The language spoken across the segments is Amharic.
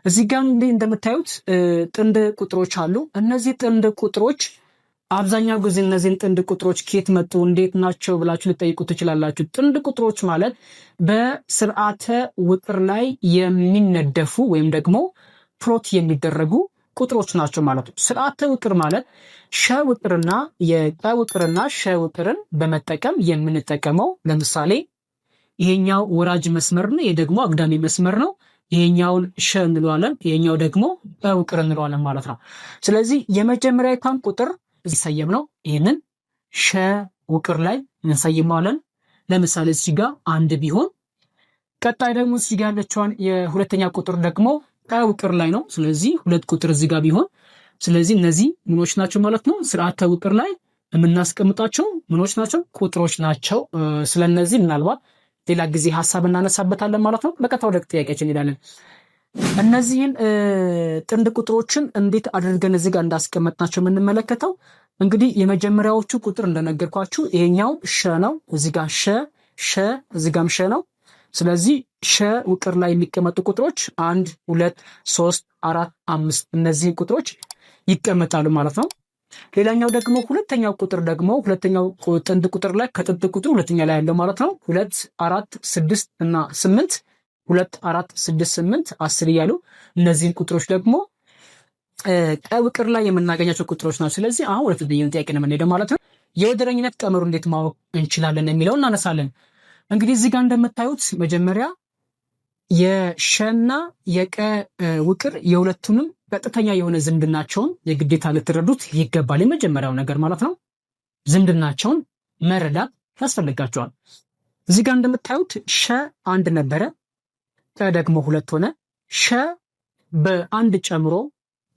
እዚህ ጋር እንደምታዩት ጥንድ ቁጥሮች አሉ። እነዚህ ጥንድ ቁጥሮች አብዛኛው ጊዜ እነዚህን ጥንድ ቁጥሮች ከየት መጡ እንዴት ናቸው ብላችሁ ልጠይቁ ትችላላችሁ። ጥንድ ቁጥሮች ማለት በስርዓተ ውቅር ላይ የሚነደፉ ወይም ደግሞ ፕሎት የሚደረጉ ቁጥሮች ናቸው ማለት ነው። ስርዓተ ውቅር ማለት ሸ ውቅርና የቀ ውቅርና ሸ ውቅርን በመጠቀም የምንጠቀመው። ለምሳሌ ይሄኛው ወራጅ መስመር ነው፣ ይሄ ደግሞ አግዳሚ መስመር ነው። ይሄኛውን ሸ እንለዋለን፣ ይሄኛው ደግሞ ቀ ውቅር እንለዋለን ማለት ነው። ስለዚህ የመጀመሪያዊቷን ቁጥር ሲሰየም ነው ይሄንን ሸ ውቅር ላይ እንሰይመዋለን። ለምሳሌ እዚህ ጋር አንድ ቢሆን ቀጣይ ደግሞ እዚህ ጋር ያለችዋን የሁለተኛ ቁጥር ደግሞ ቀ ውቅር ላይ ነው። ስለዚህ ሁለት ቁጥር እዚህ ጋር ቢሆን ስለዚህ እነዚህ ምኖች ናቸው ማለት ነው። ስርዓተ ውቅር ላይ የምናስቀምጣቸው ምኖች ናቸው? ቁጥሮች ናቸው። ስለነዚህ ምናልባት ሌላ ጊዜ ሐሳብ እናነሳበታለን ማለት ነው። በቀጥታ ወደ ጥያቄያችን እንሄዳለን። እነዚህን ጥንድ ቁጥሮችን እንዴት አድርገን እዚህ ጋር እንዳስቀመጥናቸው የምንመለከተው እንግዲህ የመጀመሪያዎቹ ቁጥር እንደነገርኳችሁ ይሄኛው ሸ ነው። እዚህ ጋር ሸ እዚህ ጋርም ሸ ነው። ስለዚህ ሸ ውቅር ላይ የሚቀመጡ ቁጥሮች 1 2 3 4 5 እነዚህ ቁጥሮች ይቀመጣሉ ማለት ነው። ሌላኛው ደግሞ ሁለተኛው ቁጥር ደግሞ ሁለተኛው ጥንድ ቁጥር ላይ ከጥንድ ቁጥር ሁለተኛ ላይ ያለው ማለት ነው 2 4 6 እና 8 2 4 6 8 10 እያሉ እነዚህን ቁጥሮች ደግሞ ቀ ውቅር ላይ የምናገኛቸው ቁጥሮች ናቸው። ስለዚህ አሁን ወደ ተጠየቀው ጥያቄ ነው የምንሄደው ማለት ነው። የወደረኝነት ቀመሩ እንዴት ማወቅ እንችላለን የሚለውን እናነሳለን። እንግዲህ እዚህ ጋር እንደምታዩት መጀመሪያ የሸና የቀ ውቅር የሁለቱንም ቀጥተኛ የሆነ ዝምድናቸውን የግዴታ ልትረዱት ይገባል። የመጀመሪያው ነገር ማለት ነው ዝምድናቸውን መረዳት ያስፈልጋቸዋል። እዚህ ጋር እንደምታዩት ሸ አንድ ነበረ፣ ቀ ደግሞ ሁለት ሆነ። ሸ በአንድ ጨምሮ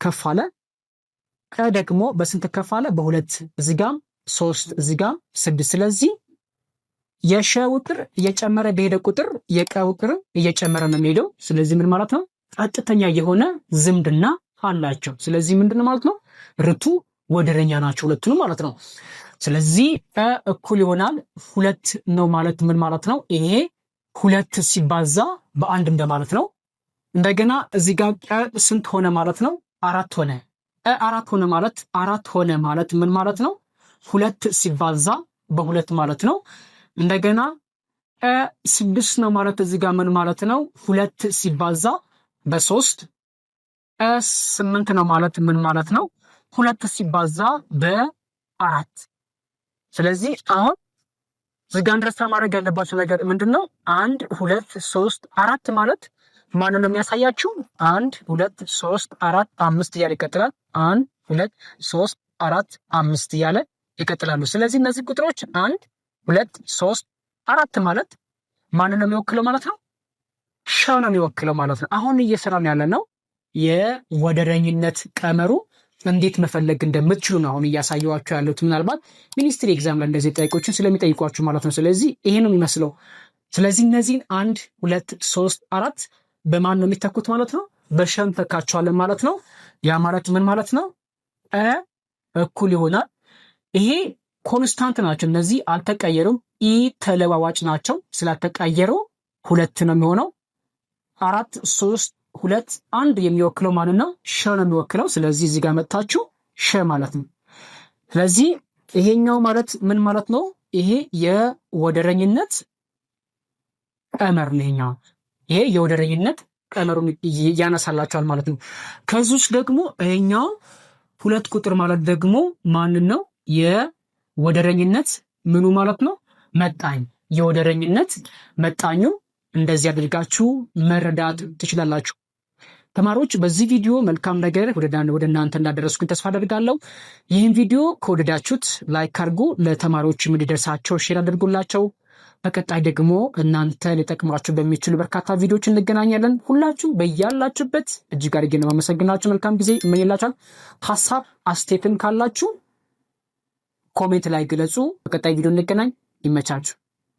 ከፍ አለ፣ ቀ ደግሞ በስንት ከፍ አለ? በሁለት። እዚህ ጋር 3 እዚህ ጋር 6። ስለዚህ የሸ ውቅር እየጨመረ በሄደ ቁጥር የቀ ውቅር እየጨመረ ነው የሚሄደው። ስለዚህ ምን ማለት ነው? ቀጥተኛ የሆነ ዝምድና አላቸው። ስለዚህ ምንድን ማለት ነው? ርቱ ወደረኛ ናቸው ሁለቱንም ማለት ነው። ስለዚህ ቀ እኩል ይሆናል 2 ነው ማለት ምን ማለት ነው? ይሄ 2 ሲባዛ በአንድ እንደማለት ነው። እንደገና እዚህ ጋር ቀ ስንት ሆነ ማለት ነው? 4 ሆነ። ቀ 4 ሆነ ማለት 4 ሆነ ማለት ምን ማለት ነው? 2 ሲባዛ በ2 ማለት ነው። እንደገና ቀ 6 ነው ማለት እዚህ ጋር ምን ማለት ነው? 2 ሲባዛ በ3። ቀ 8 ነው ማለት ምን ማለት ነው? 2 ሲባዛ በ4። ስለዚህ አሁን እዚህ ጋር እንደረሳ ማድረግ ያለባቸው ነገር ምንድነው? 1 2 3 4 ማለት ማንን ነው የሚያሳያችሁ? 1 2 3 4 5 እያለ ይቀጥላል። 1 2 3 4 5 እያለ ይቀጥላሉ። ስለዚህ እነዚህ ቁጥሮች 1 2 3 4 ማለት ማንን ነው የሚወክለው ማለት ነው? ሸ ነው የሚወክለው ማለት ነው። አሁን እየሰራን ያለ ነው የወደረኝነት ቀመሩ እንዴት መፈለግ እንደምትችሉ ነው አሁን እያሳየዋችሁ ያለሁት። ምናልባት ሚኒስትሪ ኤግዛም ላይ እንደዚህ ጥያቄዎችን ስለሚጠይቋችሁ ማለት ነው። ስለዚህ ይሄ ነው የሚመስለው። ስለዚህ እነዚህን 1 2 3 4 በማን ነው የሚተኩት ማለት ነው? በሸ እንተካቸዋለን ማለት ነው። ያ ማለት ምን ማለት ነው? ቀ እኩል ይሆናል። ይሄ ኮንስታንት ናቸው እነዚህ አልተቀየሩም። ኢ ተለዋዋጭ ናቸው። ስላልተቀየሩ 2 ነው የሚሆነው። 4 3 2 1 የሚወክለው ማለት ነው ሸ ነው የሚወክለው። ስለዚህ እዚህ ጋር መጣችሁ ሸ ማለት ነው። ስለዚህ ይሄኛው ማለት ምን ማለት ነው? ይሄ የወደረኝነት ቀመር ነው። ይሄ የወደረኝነት ቀመሩን ያነሳላችኋል ማለት ነው። ከዚህ ውስጥ ደግሞ ይሄኛው 2 ቁጥር ማለት ደግሞ ማንን ነው? የወደረኝነት ምኑ ማለት ነው? መጣኝ። የወደረኝነት መጣኙ እንደዚህ አድርጋችሁ መረዳት ትችላላችሁ። ተማሪዎች በዚህ ቪዲዮ መልካም ነገር ወደ እናንተ እንዳደረስኩኝ ተስፋ አደርጋለሁ። ይህን ቪዲዮ ከወደዳችሁት ላይክ አድርጉ፣ ለተማሪዎችም እንዲደርሳቸው ሼር አድርጉላቸው። በቀጣይ ደግሞ እናንተ ሊጠቅማችሁ በሚችሉ በርካታ ቪዲዮዎች እንገናኛለን። ሁላችሁ በያላችሁበት እጅግ አድርጌ ነው የማመሰግናችሁ። መልካም ጊዜ እመኝላችኋል። ሐሳብ አስተያየትም ካላችሁ ኮሜንት ላይ ግለጹ። በቀጣይ ቪዲዮ እንገናኝ። ይመቻችሁ።